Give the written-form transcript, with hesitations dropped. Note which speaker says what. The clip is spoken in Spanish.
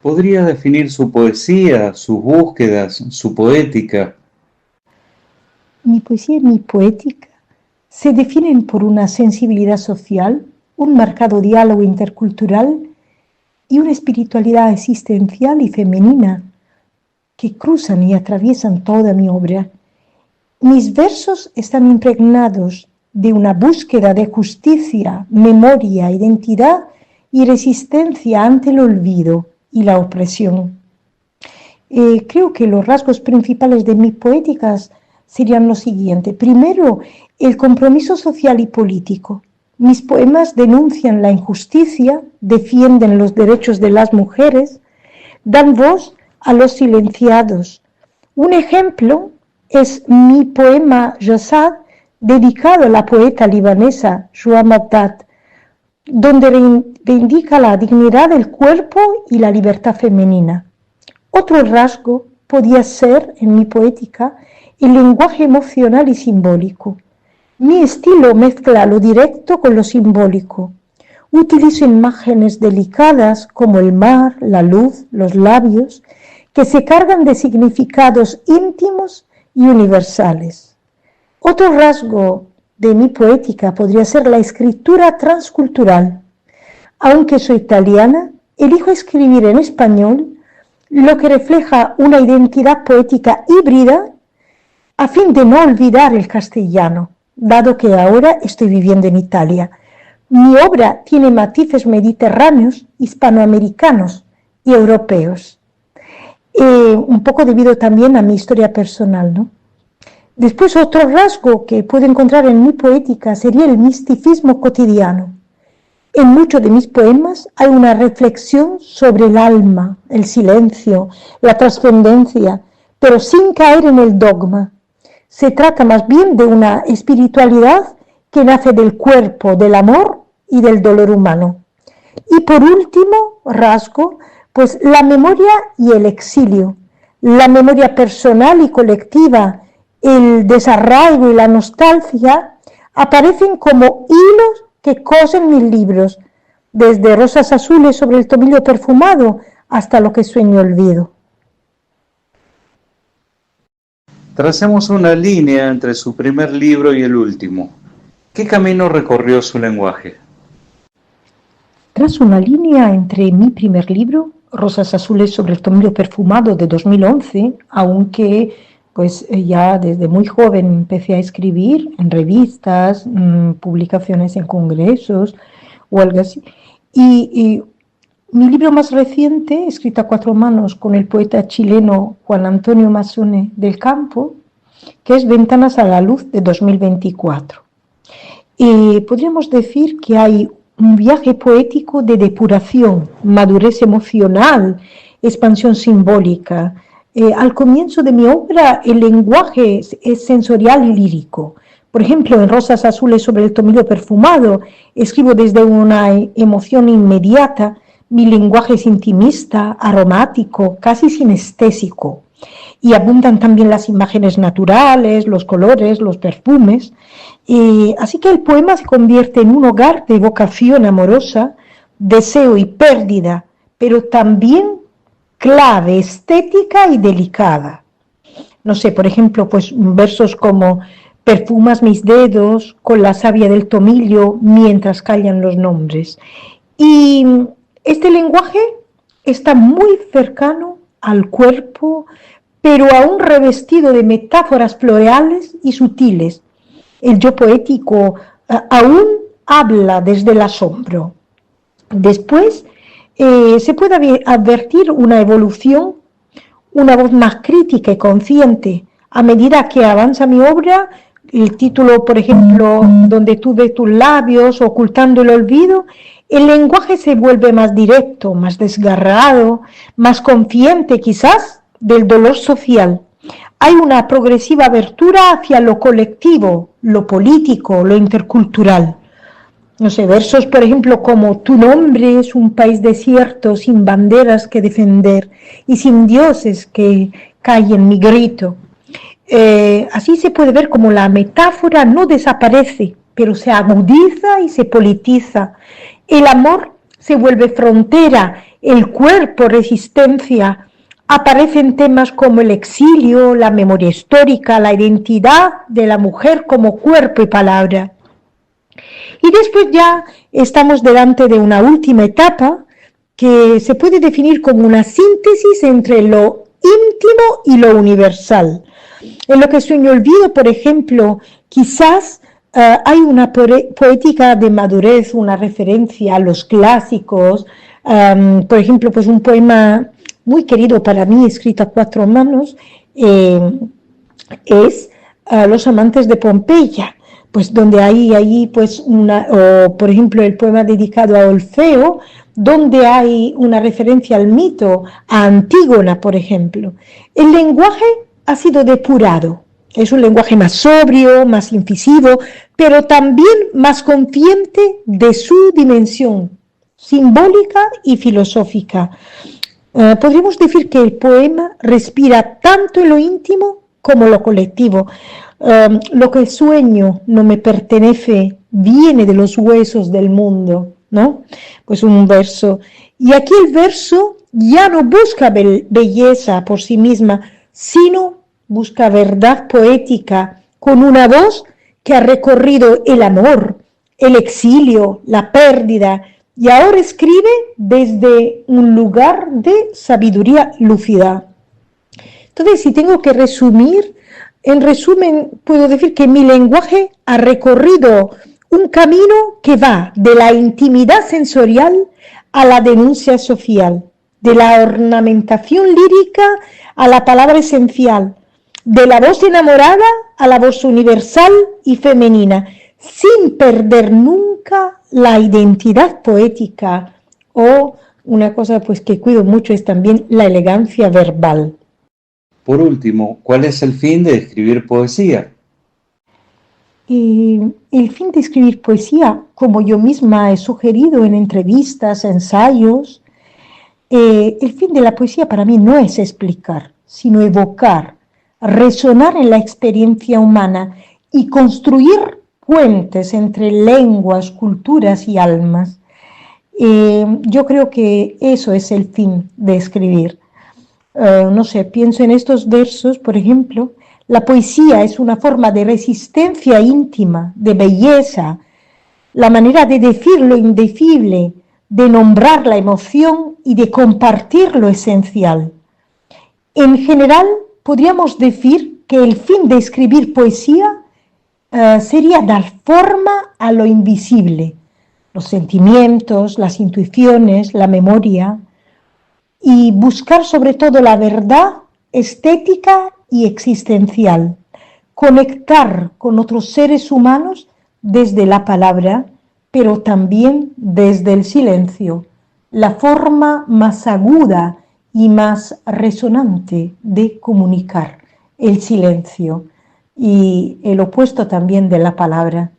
Speaker 1: ¿Podría definir su poesía, sus búsquedas, su poética?
Speaker 2: Mi poesía y mi poética se definen por una sensibilidad social, un marcado diálogo intercultural y una espiritualidad existencial y femenina que cruzan y atraviesan toda mi obra. Mis versos están impregnados de una búsqueda de justicia, memoria, identidad y resistencia ante el olvido y la opresión. Creo que los rasgos principales de mis poéticas serían los siguientes. Primero, el compromiso social y político. Mis poemas denuncian la injusticia, defienden los derechos de las mujeres, dan voz a los silenciados. Un ejemplo es mi poema Jasad, dedicado a la poeta libanesa Shua Magdad, donde reivindica la dignidad del cuerpo y la libertad femenina. Otro rasgo podía ser, en mi poética, el lenguaje emocional y simbólico. Mi estilo mezcla lo directo con lo simbólico. Utilizo imágenes delicadas como el mar, la luz, los labios, que se cargan de significados íntimos y universales. Otro rasgo de mi poética podría ser la escritura transcultural. Aunque soy italiana, elijo escribir en español, lo que refleja una identidad poética híbrida a fin de no olvidar el castellano, dado que ahora estoy viviendo en Italia. Mi obra tiene matices mediterráneos, hispanoamericanos y europeos. Un poco debido también a mi historia personal, ¿no? Después, otro rasgo que puedo encontrar en mi poética sería el misticismo cotidiano. En muchos de mis poemas hay una reflexión sobre el alma, el silencio, la trascendencia, pero sin caer en el dogma. Se trata más bien de una espiritualidad que nace del cuerpo, del amor y del dolor humano. Y por último rasgo, pues la memoria y el exilio, la memoria personal y colectiva, el desarraigo y la nostalgia aparecen como hilos que cosen mis libros, desde Rosas azules sobre el tomillo perfumado hasta Lo que sueño olvido.
Speaker 1: Tracemos una línea entre su primer libro y el último. ¿Qué camino recorrió su lenguaje?
Speaker 2: Trazo una línea entre mi primer libro, Rosas azules sobre el tomillo perfumado de 2011, aunque pues ya desde muy joven empecé a escribir en revistas, publicaciones en congresos o algo así. Y mi libro más reciente, escrito a cuatro manos con el poeta chileno Juan Antonio Mazzone del Campo, que es Ventanas a la luz de 2024. Podríamos decir que hay un viaje poético de depuración, madurez emocional, expansión simbólica. Al comienzo de mi obra el lenguaje es sensorial y lírico. Por ejemplo, en Rosas azules sobre el tomillo perfumado escribo desde una emoción inmediata. Mi lenguaje es intimista, aromático, casi sinestésico. Y abundan también las imágenes naturales, los colores, los perfumes. Así que el poema se convierte en un hogar de vocación amorosa, deseo y pérdida, pero también clave, estética y delicada. No sé, por ejemplo, pues versos como perfumas mis dedos con la savia del tomillo mientras callan los nombres. Y este lenguaje está muy cercano al cuerpo, pero aún revestido de metáforas floreales y sutiles. El yo poético aún habla desde el asombro. Después se puede advertir una evolución, una voz más crítica y consciente. A medida que avanza mi obra, el título, por ejemplo, Donde tuve tus labios, Ocultando el olvido, el lenguaje se vuelve más directo, más desgarrado, más consciente quizás del dolor social. Hay una progresiva abertura hacia lo colectivo, lo político, lo intercultural. No sé, versos, por ejemplo, como tu nombre es un país desierto, sin banderas que defender y sin dioses que callen mi grito. Así se puede ver como la metáfora no desaparece, pero se agudiza y se politiza. El amor se vuelve frontera, el cuerpo resistencia. Aparecen temas como el exilio, la memoria histórica, la identidad de la mujer como cuerpo y palabra. Y después ya estamos delante de una última etapa que se puede definir como una síntesis entre lo íntimo y lo universal. En lo que sueño olvido, por ejemplo, quizás hay una poética de madurez, una referencia a los clásicos, por ejemplo, pues un poema muy querido para mí, escrito a 4 manos, es Los amantes de Pompeya, pues donde hay pues o por ejemplo el poema dedicado a Orfeo, donde hay una referencia al mito, a Antígona, por ejemplo. El lenguaje ha sido depurado, es un lenguaje más sobrio, más incisivo, pero también más consciente de su dimensión simbólica y filosófica. Podríamos decir que el poema respira tanto en lo íntimo como lo colectivo. Lo que sueño no me pertenece, viene de los huesos del mundo, ¿no? Pues un verso. Y aquí el verso ya no busca belleza por sí misma, sino busca verdad poética con una voz que ha recorrido el amor, el exilio, la pérdida, y ahora escribe desde un lugar de sabiduría lúcida. Entonces, si tengo que resumir, en resumen, puedo decir que mi lenguaje ha recorrido un camino que va de la intimidad sensorial a la denuncia social, de la ornamentación lírica a la palabra esencial, de la voz enamorada a la voz universal y femenina, sin perder nunca la identidad poética, o una cosa pues que cuido mucho es también la elegancia verbal.
Speaker 1: Por último, ¿cuál es el fin de escribir poesía?
Speaker 2: El fin de escribir poesía, como yo misma he sugerido en entrevistas, ensayos, el fin de la poesía para mí no es explicar, sino evocar, resonar en la experiencia humana y construir puentes entre lenguas, culturas y almas. Yo creo que eso es el fin de escribir. No sé, pienso en estos versos, por ejemplo, la poesía es una forma de resistencia íntima, de belleza, la manera de decir lo indecible, de nombrar la emoción y de compartir lo esencial. En general, podríamos decir que el fin de escribir poesía sería dar forma a lo invisible, los sentimientos, las intuiciones, la memoria, y buscar sobre todo la verdad estética y existencial, conectar con otros seres humanos desde la palabra, pero también desde el silencio, la forma más aguda y más resonante de comunicar, el silencio, y el opuesto también de la palabra.